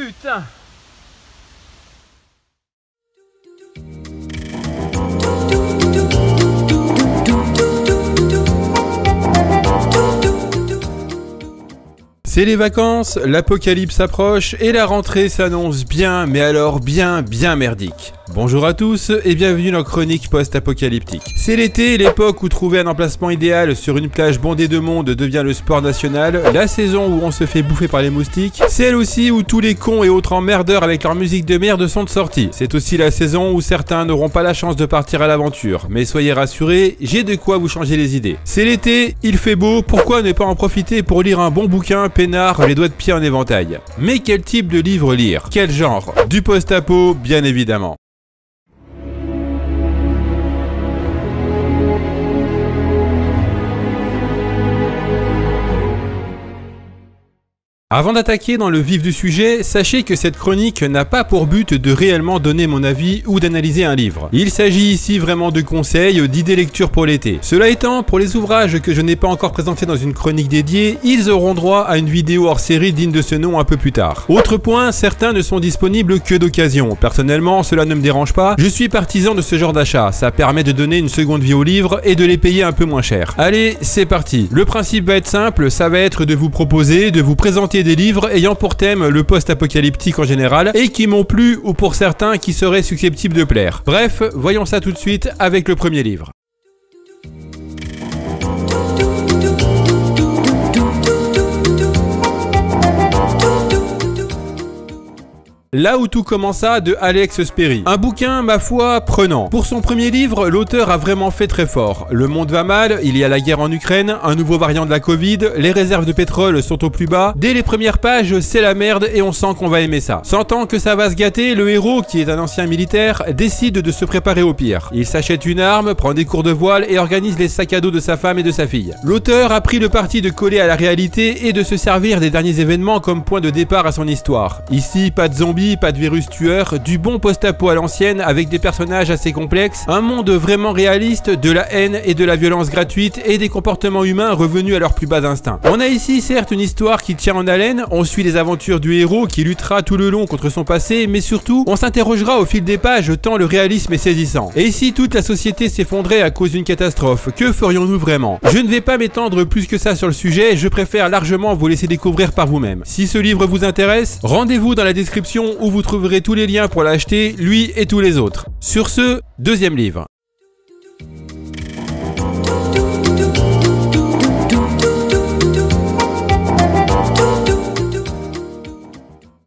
putain! C'est les vacances, l'apocalypse approche et la rentrée s'annonce bien, mais alors bien merdique. Bonjour à tous et bienvenue dans Chronique Post-Apocalyptique. C'est l'été, l'époque où trouver un emplacement idéal sur une plage bondée de monde devient le sport national, la saison où on se fait bouffer par les moustiques, c'est elle aussi où tous les cons et autres emmerdeurs avec leur musique de merde sont de sortie. C'est aussi la saison où certains n'auront pas la chance de partir à l'aventure, mais soyez rassurés, j'ai de quoi vous changer les idées. C'est l'été, il fait beau, pourquoi ne pas en profiter pour lire un bon bouquin, peinard, les doigts de pied en éventail. Mais quel type de livre lire? Quel genre? Du post-apo, bien évidemment. Avant d'attaquer dans le vif du sujet, sachez que cette chronique n'a pas pour but de réellement donner mon avis ou d'analyser un livre. Il s'agit ici vraiment de conseils, d'idées lecture pour l'été. Cela étant, pour les ouvrages que je n'ai pas encore présentés dans une chronique dédiée, ils auront droit à une vidéo hors série digne de ce nom un peu plus tard. Autre point, certains ne sont disponibles que d'occasion. Personnellement, cela ne me dérange pas, je suis partisan de ce genre d'achat, ça permet de donner une seconde vie aux livres et de les payer un peu moins cher. Allez, c'est parti. Le principe va être simple, ça va être de vous proposer, de vous présenter des livres ayant pour thème le post-apocalyptique en général et qui m'ont plu ou pour certains qui seraient susceptibles de plaire. Bref, voyons ça tout de suite avec le premier livre. Là où tout commença de Alex Sperry. Un bouquin, ma foi, prenant. Pour son premier livre, l'auteur a vraiment fait très fort. Le monde va mal, il y a la guerre en Ukraine, un nouveau variant de la Covid, les réserves de pétrole sont au plus bas. Dès les premières pages, c'est la merde et on sent qu'on va aimer ça. Sentant que ça va se gâter, le héros, qui est un ancien militaire, décide de se préparer au pire. Il s'achète une arme, prend des cours de voile et organise les sacs à dos de sa femme et de sa fille. L'auteur a pris le parti de coller à la réalité et de se servir des derniers événements comme point de départ à son histoire. Ici, pas de zombies, pas de virus tueur, du bon post-apo à l'ancienne avec des personnages assez complexes, un monde vraiment réaliste, de la haine et de la violence gratuite et des comportements humains revenus à leur plus bas instinct. On a ici certes une histoire qui tient en haleine, on suit les aventures du héros qui luttera tout le long contre son passé, mais surtout on s'interrogera au fil des pages tant le réalisme est saisissant. Et si toute la société s'effondrait à cause d'une catastrophe, que ferions-nous vraiment? Je ne vais pas m'étendre plus que ça sur le sujet, je préfère largement vous laisser découvrir par vous-même. Si ce livre vous intéresse, rendez-vous dans la description où vous trouverez tous les liens pour l'acheter, lui et tous les autres. Sur ce, deuxième livre.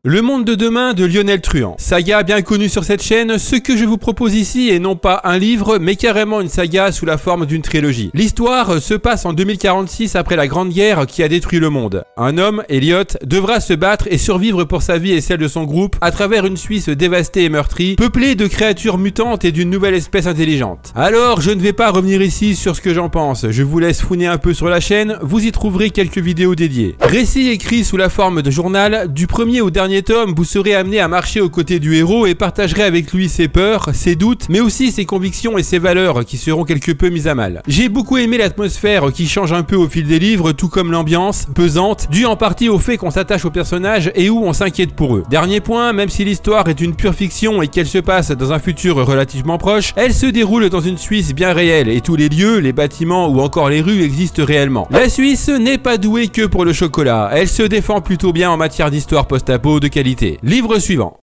Le monde de demain de Lionel Truand. Saga bien connue sur cette chaîne, ce que je vous propose ici est non pas un livre, mais carrément une saga sous la forme d'une trilogie. L'histoire se passe en 2046 après la Grande Guerre qui a détruit le monde. Un homme, Elliot, devra se battre et survivre pour sa vie et celle de son groupe à travers une Suisse dévastée et meurtrie, peuplée de créatures mutantes et d'une nouvelle espèce intelligente. Alors, je ne vais pas revenir ici sur ce que j'en pense, je vous laisse fouiner un peu sur la chaîne, vous y trouverez quelques vidéos dédiées. Récit écrit sous la forme de journal, du premier au dernier tome, vous serez amené à marcher aux côtés du héros et partagerez avec lui ses peurs, ses doutes, mais aussi ses convictions et ses valeurs qui seront quelque peu mises à mal. J'ai beaucoup aimé l'atmosphère qui change un peu au fil des livres, tout comme l'ambiance, pesante, due en partie au fait qu'on s'attache aux personnages et où on s'inquiète pour eux. Dernier point, même si l'histoire est une pure fiction et qu'elle se passe dans un futur relativement proche, elle se déroule dans une Suisse bien réelle et tous les lieux, les bâtiments ou encore les rues existent réellement. La Suisse n'est pas douée que pour le chocolat, elle se défend plutôt bien en matière d'histoire post-apo de qualité. Livre suivant.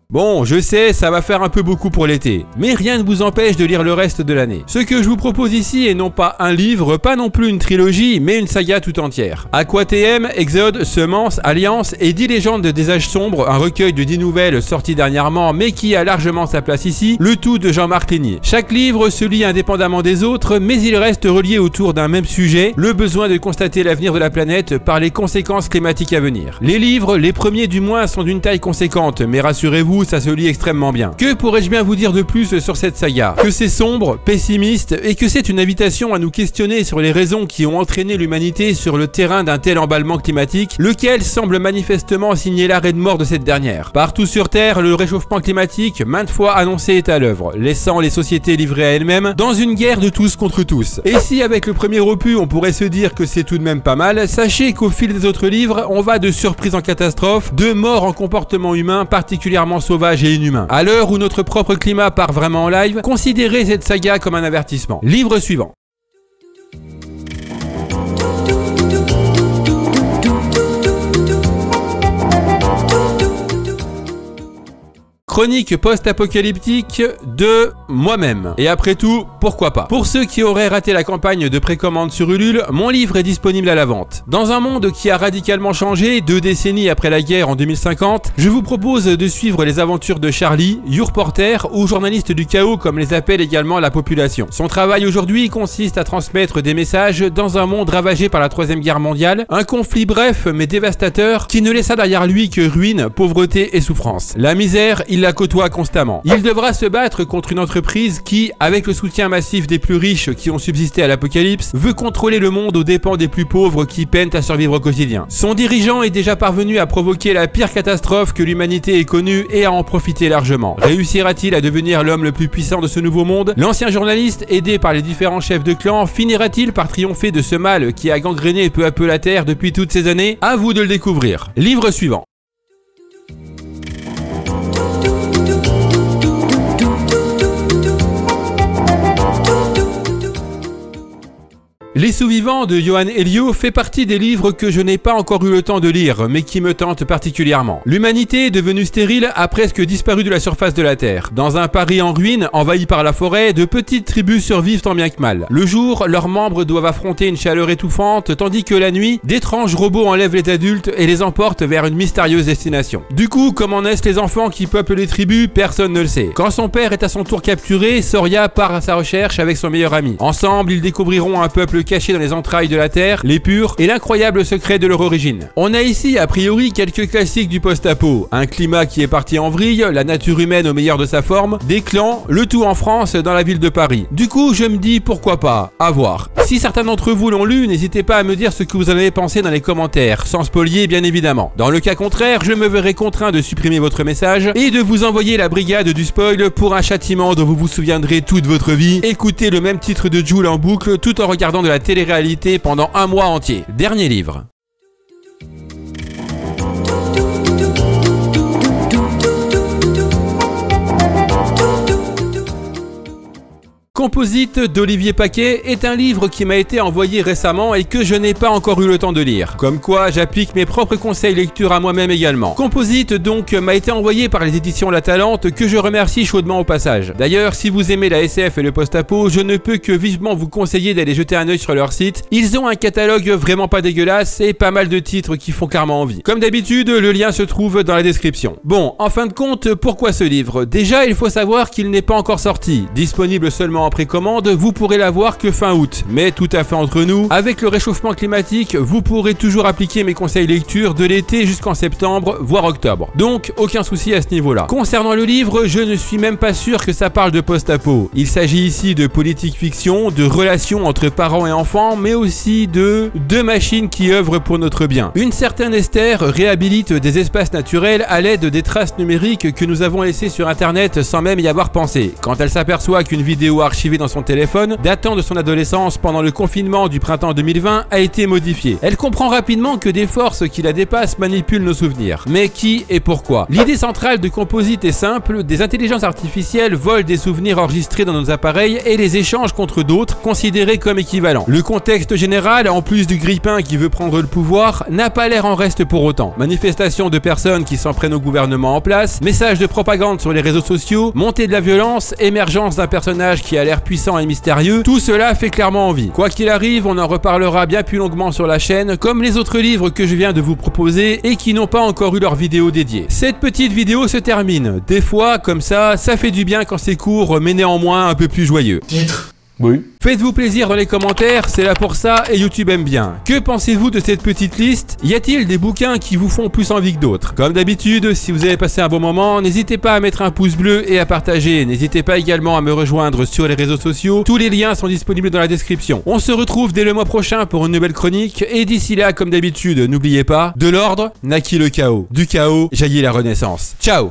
Bon, je sais, ça va faire un peu beaucoup pour l'été, mais rien ne vous empêche de lire le reste de l'année. Ce que je vous propose ici est non pas un livre, pas non plus une trilogie, mais une saga tout entière. Aqua TM, Exode, Semence, Alliance et 10 légendes des âges sombres, un recueil de 10 nouvelles sorties dernièrement, mais qui a largement sa place ici, le tout de Jean-Marc Ligny. Chaque livre se lit indépendamment des autres, mais il reste relié autour d'un même sujet, le besoin de constater l'avenir de la planète par les conséquences climatiques à venir. Les livres, les premiers du moins, sont d'une taille conséquente, mais rassurez-vous, ça se lit extrêmement bien. Que pourrais-je bien vous dire de plus sur cette saga? Que c'est sombre, pessimiste, et que c'est une invitation à nous questionner sur les raisons qui ont entraîné l'humanité sur le terrain d'un tel emballement climatique, lequel semble manifestement signer l'arrêt de mort de cette dernière. Partout sur Terre, le réchauffement climatique, maintes fois annoncé, est à l'œuvre, laissant les sociétés livrées à elles-mêmes dans une guerre de tous contre tous. Et si avec le premier opus on pourrait se dire que c'est tout de même pas mal, sachez qu'au fil des autres livres, on va de surprise en catastrophe, de mort en comportement humain particulièrement sauvage et inhumain. À l'heure où notre propre climat part vraiment en live, considérez cette saga comme un avertissement. Livre suivant. Chronique post-apocalyptique de moi-même. Et après tout, pourquoi pas? Pour ceux qui auraient raté la campagne de précommande sur Ulule, mon livre est disponible à la vente. Dans un monde qui a radicalement changé, 2 décennies après la guerre en 2050, je vous propose de suivre les aventures de Charlie, YouReporter ou journaliste du chaos comme les appelle également la population. Son travail aujourd'hui consiste à transmettre des messages dans un monde ravagé par la 3e guerre mondiale, un conflit bref mais dévastateur qui ne laissa derrière lui que ruine, pauvreté et souffrance. La misère, il la côtoie constamment. Il devra se battre contre une entreprise qui, avec le soutien massif des plus riches qui ont subsisté à l'apocalypse, veut contrôler le monde aux dépens des plus pauvres qui peinent à survivre au quotidien. Son dirigeant est déjà parvenu à provoquer la pire catastrophe que l'humanité ait connue et à en profiter largement. Réussira-t-il à devenir l'homme le plus puissant de ce nouveau monde? L'ancien journaliste, aidé par les différents chefs de clan, finira-t-il par triompher de ce mal qui a gangréné peu à peu la Terre depuis toutes ces années? À vous de le découvrir. Livre suivant. Les Sous-Vivants de Johan Elio fait partie des livres que je n'ai pas encore eu le temps de lire, mais qui me tentent particulièrement. L'humanité, devenue stérile, a presque disparu de la surface de la Terre. Dans un Paris en ruine, envahi par la forêt, de petites tribus survivent tant bien que mal. Le jour, leurs membres doivent affronter une chaleur étouffante, tandis que la nuit, d'étranges robots enlèvent les adultes et les emportent vers une mystérieuse destination. Du coup, comment naissent les enfants qui peuplent les tribus, personne ne le sait. Quand son père est à son tour capturé, Soria part à sa recherche avec son meilleur ami. Ensemble, ils découvriront un peuple caché dans les entrailles de la Terre, les purs et l'incroyable secret de leur origine. On a ici a priori quelques classiques du post-apo, un climat qui est parti en vrille, la nature humaine au meilleur de sa forme, des clans, le tout en France dans la ville de Paris. Du coup je me dis pourquoi pas, à voir. Si certains d'entre vous l'ont lu, n'hésitez pas à me dire ce que vous en avez pensé dans les commentaires, sans spolier bien évidemment. Dans le cas contraire, je me verrai contraint de supprimer votre message et de vous envoyer la brigade du spoil pour un châtiment dont vous vous souviendrez toute votre vie. Écoutez le même titre de Jul en boucle tout en regardant de la télé-réalité pendant un mois entier. Dernier livre. Composite d'Olivier Paquet est un livre qui m'a été envoyé récemment et que je n'ai pas encore eu le temps de lire. Comme quoi, j'applique mes propres conseils lecture à moi-même également. Composite donc m'a été envoyé par les éditions La Talente que je remercie chaudement au passage. D'ailleurs, si vous aimez la SF et le post-apo, je ne peux que vivement vous conseiller d'aller jeter un œil sur leur site. Ils ont un catalogue vraiment pas dégueulasse et pas mal de titres qui font clairement envie. Comme d'habitude, le lien se trouve dans la description. Bon, en fin de compte, pourquoi ce livre? Déjà, il faut savoir qu'il n'est pas encore sorti. Disponible seulement en précommande, vous pourrez l'avoir que fin août. Mais tout à fait entre nous, avec le réchauffement climatique, vous pourrez toujours appliquer mes conseils lecture de l'été jusqu'en septembre, voire octobre. Donc, aucun souci à ce niveau-là. Concernant le livre, je ne suis même pas sûr que ça parle de post-apo. Il s'agit ici de politique fiction, de relations entre parents et enfants, mais aussi de deux machines qui œuvrent pour notre bien. Une certaine Esther réhabilite des espaces naturels à l'aide des traces numériques que nous avons laissées sur internet sans même y avoir pensé. Quand elle s'aperçoit qu'une vidéo archivée dans son téléphone, datant de son adolescence pendant le confinement du printemps 2020, a été modifiée. Elle comprend rapidement que des forces qui la dépassent manipulent nos souvenirs. Mais qui et pourquoi? L'idée centrale de Composite est simple, des intelligences artificielles volent des souvenirs enregistrés dans nos appareils et les échangent contre d'autres, considérés comme équivalents. Le contexte général, en plus du grippin qui veut prendre le pouvoir, n'a pas l'air en reste pour autant. Manifestations de personnes qui s'en prennent au gouvernement en place, messages de propagande sur les réseaux sociaux, montée de la violence, émergence d'un personnage qui a l'air puissant et mystérieux, tout cela fait clairement envie. Quoi qu'il arrive, on en reparlera bien plus longuement sur la chaîne, comme les autres livres que je viens de vous proposer et qui n'ont pas encore eu leur vidéo dédiée. Cette petite vidéo se termine. Des fois, comme ça fait du bien quand c'est court, mais néanmoins un peu plus joyeux. Titre. Oui. Faites-vous plaisir dans les commentaires, c'est là pour ça et YouTube aime bien. Que pensez-vous de cette petite liste? Y a-t-il des bouquins qui vous font plus envie que d'autres? Comme d'habitude, si vous avez passé un bon moment, n'hésitez pas à mettre un pouce bleu et à partager. N'hésitez pas également à me rejoindre sur les réseaux sociaux. Tous les liens sont disponibles dans la description. On se retrouve dès le mois prochain pour une nouvelle chronique. Et d'ici là, comme d'habitude, n'oubliez pas, de l'ordre naquit le chaos. Du chaos jaillit la renaissance. Ciao!